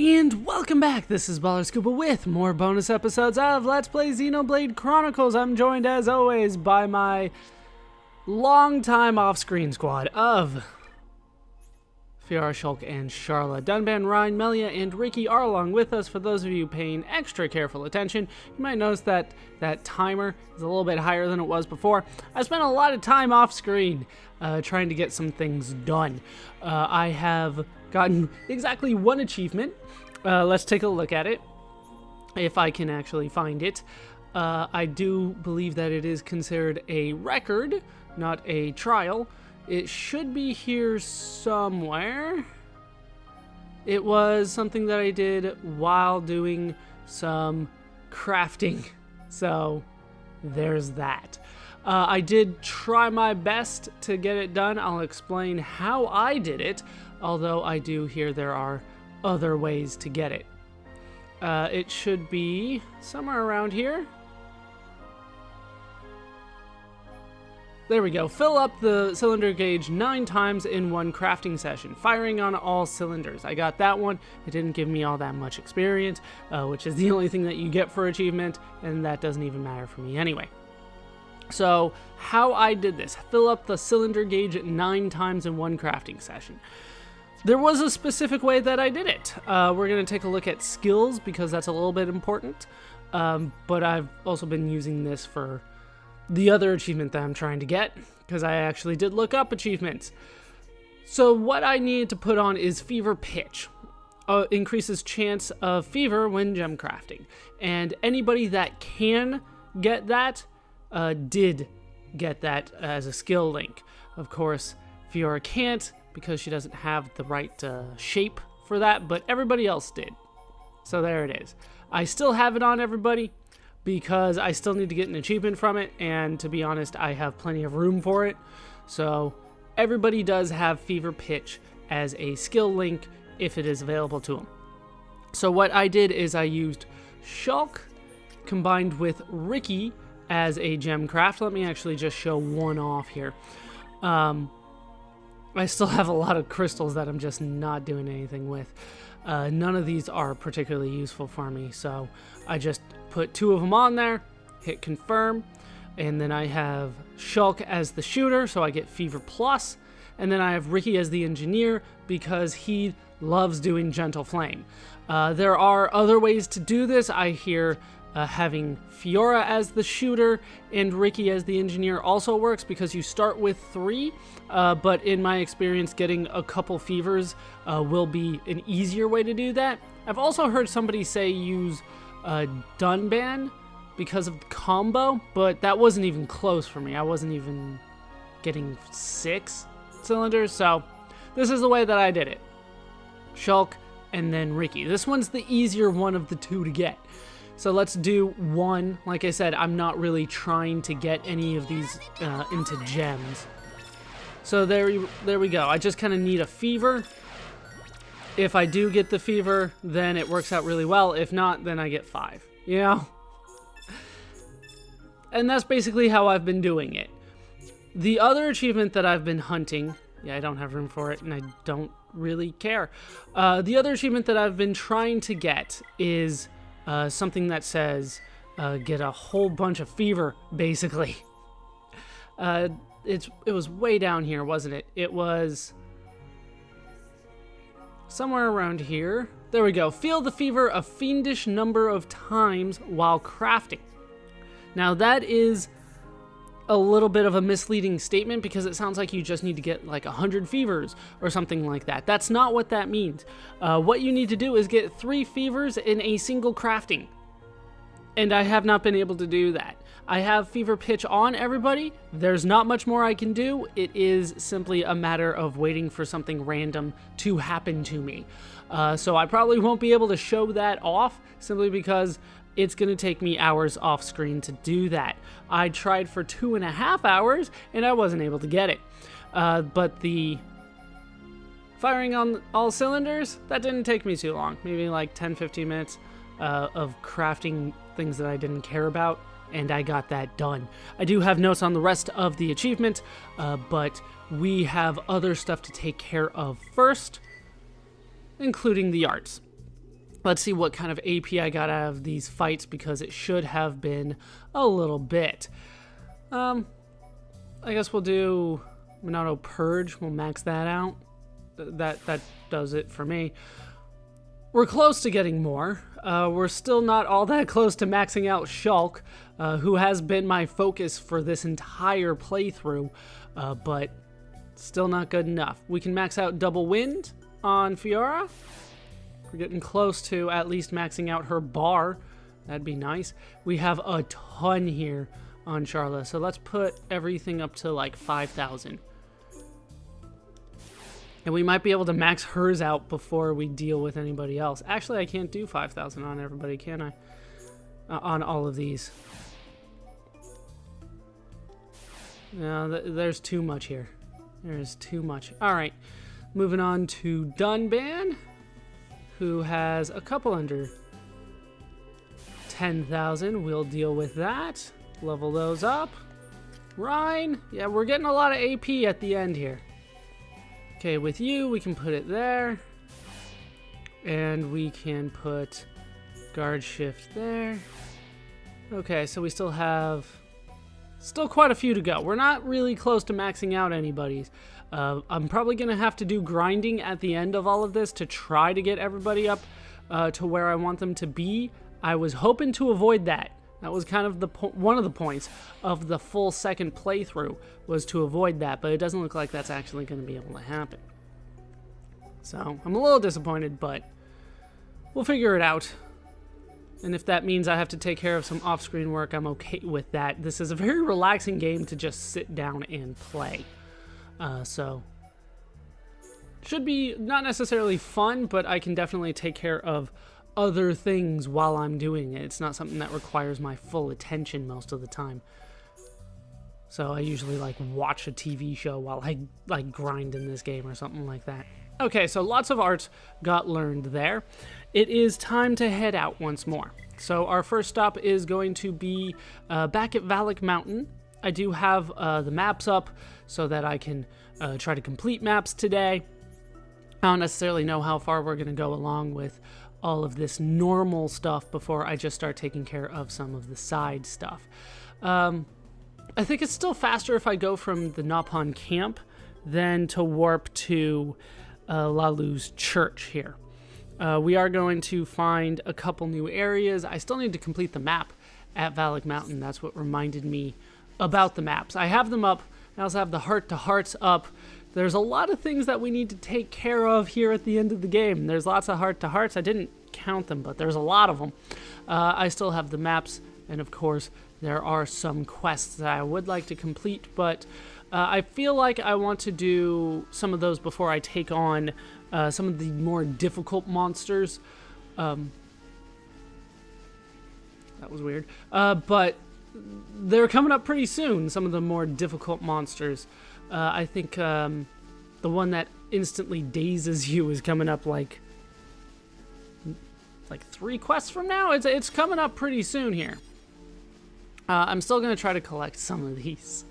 And welcome back, this is ballerscuba with more bonus episodes of Let's Play Xenoblade Chronicles. I'm joined as always by my long-time off-screen squad of Fiora, Shulk, and Sharla. Dunban, Ryan, Melia, and Ricky are along with us. For those of you paying extra careful attention, you might notice that that timer is a little bit higher than it was before. I spent a lot of time off-screen trying to get some things done. I have gotten exactly one achievement. Let's take a look at it, if I can actually find it. I do believe that it is considered a record, not a trial. It should be here somewhere. It was something that I did while doing some crafting, so there's that. I did try my best to get it done. I'll explain how I did it, although I do hear there are other ways to get it. It should be somewhere around here. There we go. Fill up the cylinder gauge 9 times in one crafting session, firing on all cylinders. I got that one. It didn't give me all that much experience, which is the only thing that you get for achievement, and that doesn't even matter for me anyway. So, how I did this. Fill up the cylinder gauge 9 times in one crafting session. There was a specific way that I did it. We're going to take a look at skills because that's a little bit important. But I've also been using this for the other achievement that I'm trying to get, because I actually did look up achievements. So what I needed to put on is fever pitch. Increases chance of fever when gem crafting. And anybody that can get that did get that as a skill link. Of course, Fiora can't, because she doesn't have the right shape for that, but everybody else did. So there it is. I still have it on everybody because I still need to get an achievement from it, and to be honest, I have plenty of room for it. So everybody does have fever pitch as a skill link if it is available to them. So what I did is I used Shulk combined with Ricky as a gem craft. Let me actually just show one off here. I still have a lot of crystals that I'm just not doing anything with. None of these are particularly useful for me, so I just put 2 of them on there, hit confirm, and then I have Shulk as the shooter, so I get Fever Plus, and then I have Ricky as the engineer because he loves doing Gentle Flame. There are other ways to do this. I hear having Fiora as the shooter and Ricky as the engineer also works because you start with 3, but in my experience, getting a couple fevers will be an easier way to do that. I've also heard somebody say use Dunban because of the combo, but that wasn't even close for me. I wasn't even getting 6 cylinders, so this is the way that I did it. Shulk and then Ricky. This one's the easier one of the 2 to get. So let's do 1. Like I said, I'm not really trying to get any of these into gems. So there we go. I just kind of need a fever. If I do get the fever, then it works out really well. If not, then I get 5. You know? And that's basically how I've been doing it. The other achievement that I've been hunting... Yeah, I don't have room for it, and I don't really care. The other achievement that I've been trying to get is... something that says get a whole bunch of fever, basically. It was way down here, wasn't it? It was somewhere around here. There we go. Feel the fever a fiendish number of times while crafting. Now that is a little bit of a misleading statement because it sounds like you just need to get like 100 fevers or something like that. That's not what that means. What you need to do is get 3 fevers in a single crafting. And I have not been able to do that. I have fever pitch on everybody. There's not much more I can do. It is simply a matter of waiting for something random to happen to me. So I probably won't be able to show that off simply because it's going to take me hours off screen to do that. I tried for 2.5 hours and I wasn't able to get it. But the firing on all cylinders, that didn't take me too long. Maybe like 10-15 minutes of crafting things that I didn't care about, and I got that done. I do have notes on the rest of the achievement, but we have other stuff to take care of first, including the arts. Let's see what kind of AP I got out of these fights, because it should have been a little bit. I guess we'll do Monado Purge. We'll max that out. That does it for me. We're close to getting more. We're still not all that close to maxing out Shulk, who has been my focus for this entire playthrough, but still not good enough. We can max out Double Wind on Fiora. We're getting close to at least maxing out her bar. That'd be nice. We have a ton here on Charla, so let's put everything up to like 5,000. And we might be able to max hers out before we deal with anybody else. Actually, I can't do 5,000 on everybody, can I? On all of these. No, there's too much here. There's too much. All right, moving on to Dunban, who has a couple under 10,000. We'll deal with that. Level those up. Rhine, yeah, we're getting a lot of AP at the end here. Okay, with you, we can put it there. And we can put guard shift there. Okay, so we still have quite a few to go. We're not really close to maxing out anybody's. I'm probably going to have to do grinding at the end of all of this to try to get everybody up to where I want them to be. I was hoping to avoid that. That was kind of one of the points of the full second playthrough, was to avoid that, but it doesn't look like that's actually going to be able to happen. So I'm a little disappointed, but we'll figure it out. And if that means I have to take care of some off-screen work, I'm okay with that. This is a very relaxing game to just sit down and play. So should be not necessarily fun, but I can definitely take care of other things while I'm doing it. It's not something that requires my full attention most of the time. So I usually like watch a TV show while I like grind in this game or something like that. Okay, so lots of arts got learned there. It is time to head out once more. So our first stop is going to be back at Valak Mountain. I do have the maps up so that I can try to complete maps today. I don't necessarily know how far we're going to go along with all of this normal stuff before I just start taking care of some of the side stuff. I think it's still faster if I go from the Nopon camp than to warp to Lalu's church here. We are going to find a couple new areas. I still need to complete the map at Valak Mountain. That's what reminded me about the maps. I have them up. I also have the heart-to-hearts up. There's a lot of things that we need to take care of here at the end of the game. There's lots of heart-to-hearts. I didn't count them, but there's a lot of them. I still have the maps, and of course, there are some quests that I would like to complete, but I feel like I want to do some of those before I take on some of the more difficult monsters. That was weird. But they're coming up pretty soon, some of the more difficult monsters. I think the one that instantly dazes you is coming up like 3 quests from now. It's coming up pretty soon here. I'm still going to try to collect some of these.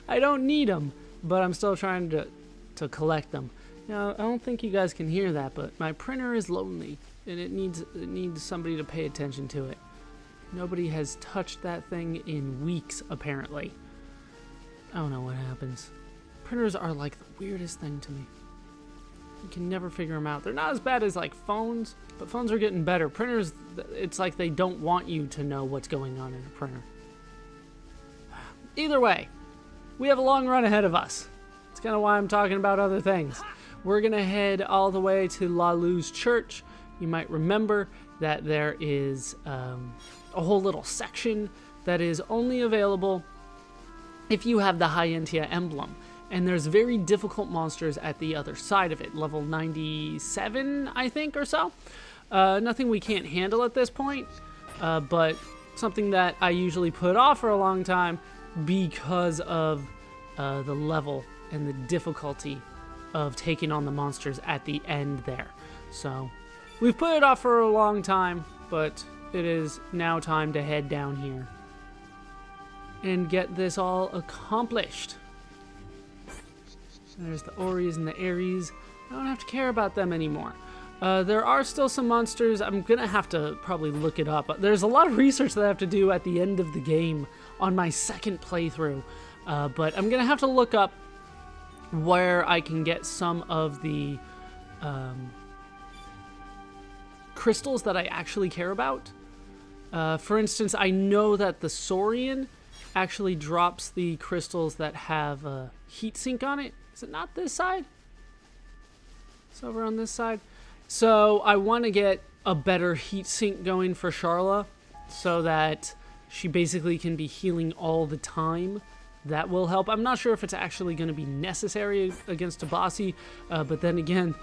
I don't need them, but I'm still trying to collect them. Now, I don't think you guys can hear that, but my printer is lonely, and it needs somebody to pay attention to it. Nobody has touched that thing in weeks, apparently. I don't know what happens. Printers are like the weirdest thing to me. You can never figure them out. They're not as bad as like phones, but phones are getting better. Printers, it's like they don't want you to know what's going on in a printer. Either way, we have a long run ahead of us. It's kind of why I'm talking about other things. We're going to head all the way to Lalu's church. You might remember that there is a whole little section that is only available if you have the Hyentia emblem. And there's very difficult monsters at the other side of it. Level 97, I think, or so. Nothing we can't handle at this point, but something that I usually put off for a long time because of the level and the difficulty of taking on the monsters at the end there. So we've put it off for a long time, but it is now time to head down here and get this all accomplished. There's the Oris and the Aries. I don't have to care about them anymore. There are still some monsters. I'm gonna have to probably look it up. There's a lot of research that I have to do at the end of the game on my second playthrough. But I'm gonna have to look up where I can get some of the crystals that I actually care about. For instance, I know that the Saurian actually drops the crystals that have a heat sink on it. Is it not this side? It's over on this side. So I want to get a better heat sink going for Charla so that she basically can be healing all the time. That will help. I'm not sure if it's actually going to be necessary against Tabasi, but then again,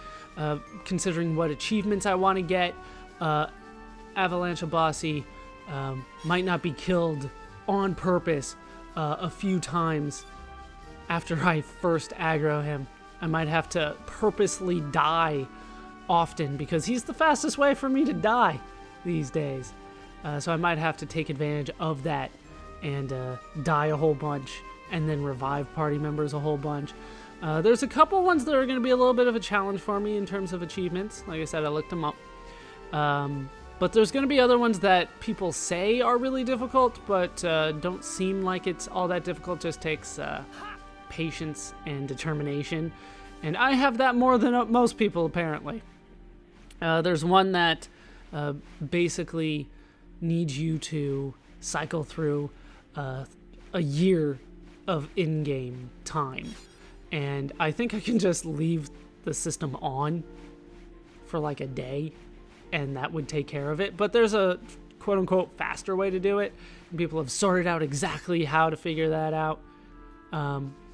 considering what achievements I want to get, Avalanche Abasi might not be killed on purpose a few times after I first aggro him. I might have to purposely die often because he's the fastest way for me to die these days. So I might have to take advantage of that and die a whole bunch and then revive party members a whole bunch. There's a couple ones that are going to be a little bit of a challenge for me in terms of achievements. Like I said, I looked them up. But there's going to be other ones that people say are really difficult, but don't seem like it's all that difficult. Just takes patience and determination. And I have that more than most people, apparently. There's one that basically needs you to cycle through a year of in-game time. And I think I can just leave the system on for like a day, and that would take care of it. But there's a quote-unquote faster way to do it. And people have sorted out exactly how to figure that out.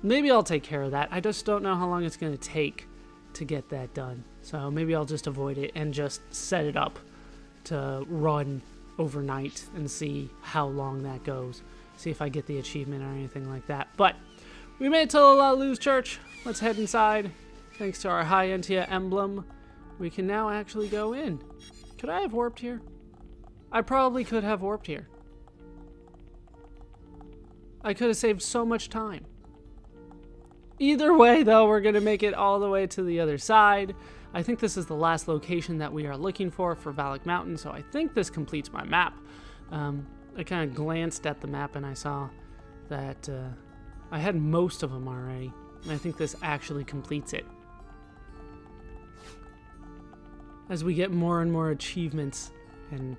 Maybe I'll take care of that. I just don't know how long it's going to take to get that done. So maybe I'll just avoid it and just set it up to run overnight and see how long that goes. See if I get the achievement or anything like that. But we made it to La Luz Church. Let's head inside. Thanks to our High Entia emblem, we can now actually go in. Could I have warped here? I probably could have warped here. I could have saved so much time. Either way, though, we're going to make it all the way to the other side. I think this is the last location that we are looking for Valak Mountain, so I think this completes my map. I kind of glanced at the map and I saw that I had most of them already. And I think this actually completes it. As we get more and more achievements and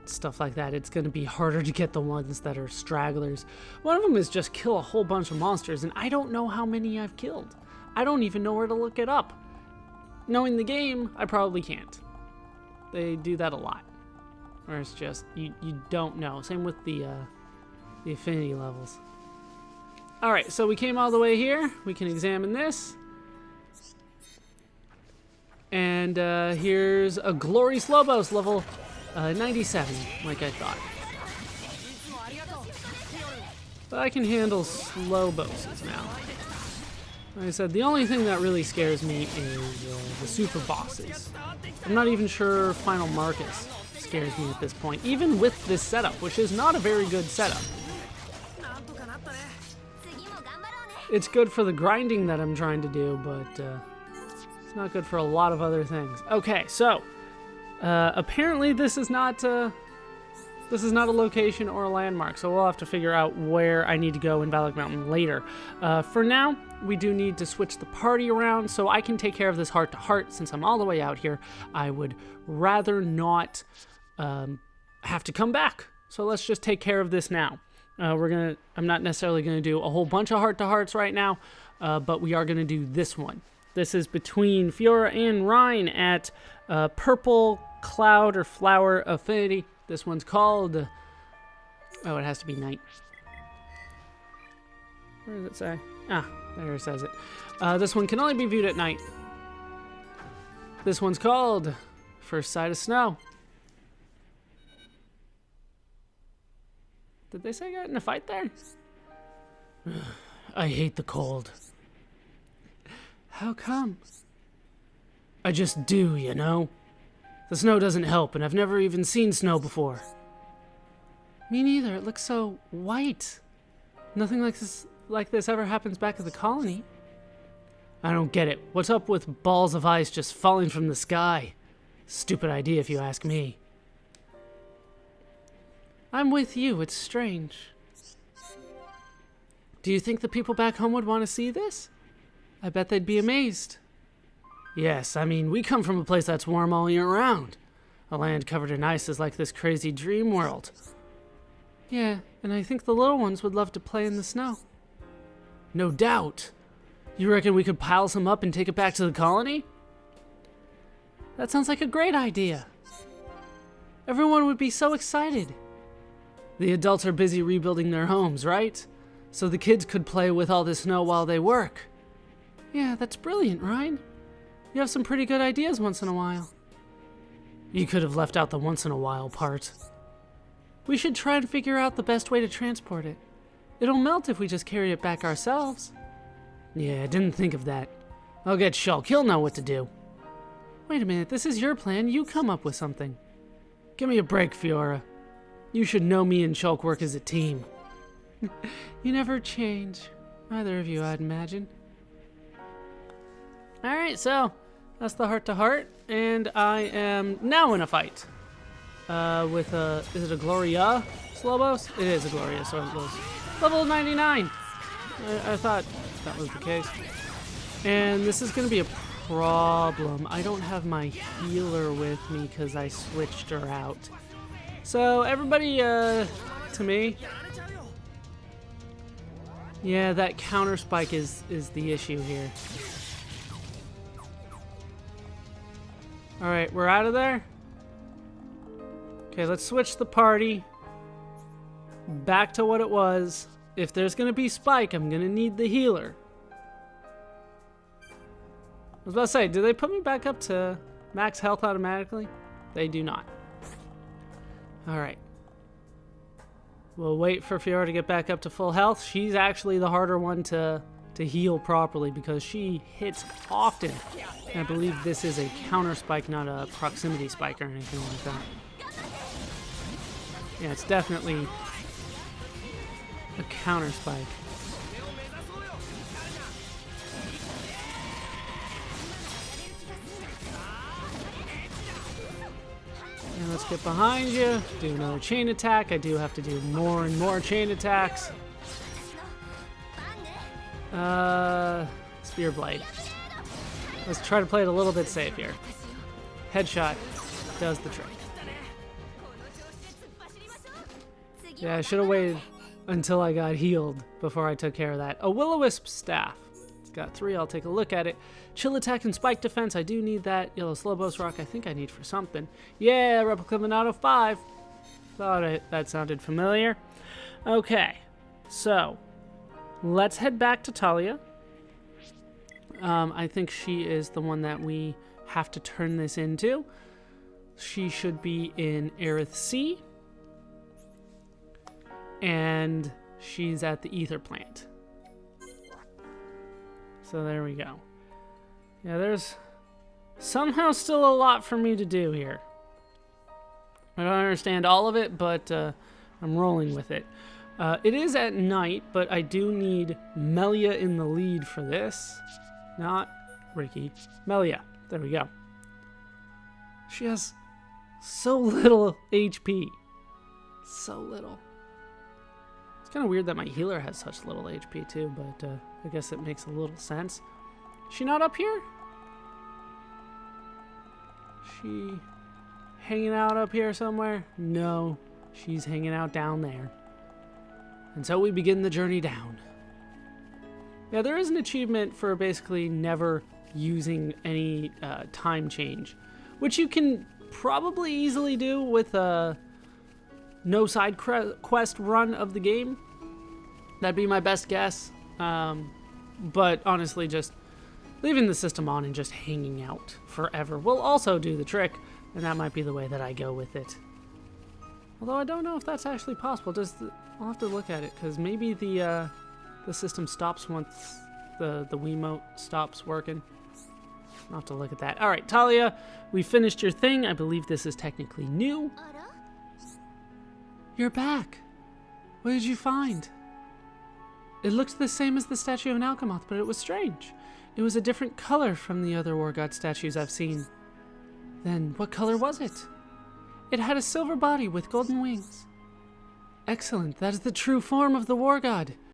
stuff like that, it's going to be harder to get the ones that are stragglers. One of them is just kill a whole bunch of monsters, and I don't know how many I've killed. I don't even know where to look it up. Knowing the game, I probably can't. They do that a lot. Where it's just, you don't know. Same with the affinity levels. Alright, so we came all the way here. We can examine this. And here's a Glorious Lobos, level 97, like I thought. But I can handle slow bosses now. Like I said, the only thing that really scares me is the super bosses. I'm not even sure Final Marcus scares me at this point, even with this setup, which is not a very good setup. It's good for the grinding that I'm trying to do, but it's not good for a lot of other things. Okay, so apparently this is not a location or a landmark, so we'll have to figure out where I need to go in Valak Mountain later. For now, we do need to switch the party around so I can take care of this heart-to-heart. Since I'm all the way out here, I would rather not have to come back. So let's just take care of this now. I'm not necessarily gonna do a whole bunch of heart-to-hearts right now, but we are gonna do this one. This is between Fiora and Rhine at Purple Cloud or Flower Affinity. This one's called, oh, it has to be night. Where does it say? Ah, there it says it. This one can only be viewed at night. This one's called First Sight of Snow. Did they say I got in a fight there? I hate the cold. How come? I just do, you know? The snow doesn't help, and I've never even seen snow before. Me neither. It looks so white. Nothing like this ever happens back at the colony. I don't get it. What's up with balls of ice just falling from the sky? Stupid idea if you ask me. I'm with you, it's strange. Do you think the people back home would want to see this? I bet they'd be amazed. Yes, I mean, we come from a place that's warm all year round. A land covered in ice is like this crazy dream world. Yeah, and I think the little ones would love to play in the snow. No doubt. You reckon we could pile some up and take it back to the colony? That sounds like a great idea. Everyone would be so excited. The adults are busy rebuilding their homes, right? So the kids could play with all this snow while they work. Yeah, that's brilliant, right? You have some pretty good ideas once in a while. You could have left out the once in a while part. We should try and figure out the best way to transport it. It'll melt if we just carry it back ourselves. Yeah, I didn't think of that. I'll get Shulk, he'll know what to do. Wait a minute, this is your plan, you come up with something. Give me a break, Fiora. You should know me and Shulk work as a team. You never change. Either of you, I'd imagine. Alright, so that's the heart-to-heart, and I am now in a fight. With a... is it a Gloria Slobos? It is a Gloria Slobos. Level 99! I thought that was the case. And this is going to be a problem. I don't have my healer with me because I switched her out. So everybody, to me... yeah, that counter spike is the issue here. Alright, we're out of there. Okay, let's switch the party back to what it was. If there's going to be spike, I'm going to need the healer. I was about to say, do they put me back up to max health automatically? They do not. Alright. We'll wait for Fiora to get back up to full health. She's actually the harder one to heal properly because she hits often. And I believe this is a counter spike, not a proximity spike or anything like that. Yeah, it's definitely a counter spike. And let's get behind you. Do another chain attack. I do have to do more and more chain attacks. Spear Blade. Let's try to play it a little bit safe here. Headshot does the trick. Yeah, I should have waited until I got healed before I took care of that. A Will-O-Wisp staff. It's got 3. I'll take a look at it. Chill attack and spike defense. I do need that. Yellow Slobos rock. I think I need for something. Yeah, Replica Monado 5. Thought that sounded familiar. Okay, so let's head back to Talia. I think she is the one that we have to turn this into. She should be in Aerith Sea. And she's at the ether plant. So there we go. Yeah, there's somehow still a lot for me to do here. I don't understand all of it, but I'm rolling with it. It is at night, but I do need Melia in the lead for this. Not Ricky. Melia. There we go. She has so little HP. So little. It's kind of weird that my healer has such little HP too, but I guess it makes a little sense. Is she not up here? She hanging out up here somewhere? No, she's hanging out down there. And so we begin the journey down. Yeah, there is an achievement for basically never using any time change, which you can probably easily do with a no side quest run of the game. That'd be my best guess. But honestly, just leaving the system on and just hanging out forever will also do the trick, and that might be the way that I go with it. Although I don't know if that's actually possible. I'll have to look at it, because maybe the system stops once the Wiimote stops working. I'll have to look at that. Alright, Talia, we finished your thing. I believe this is technically new. You're back. What did you find? It looked the same as the statue of an Alchemoth, but it was strange. It was a different color from the other War God statues I've seen. Then what color was it? It had a silver body with golden wings. Excellent, that is the true form of the war god.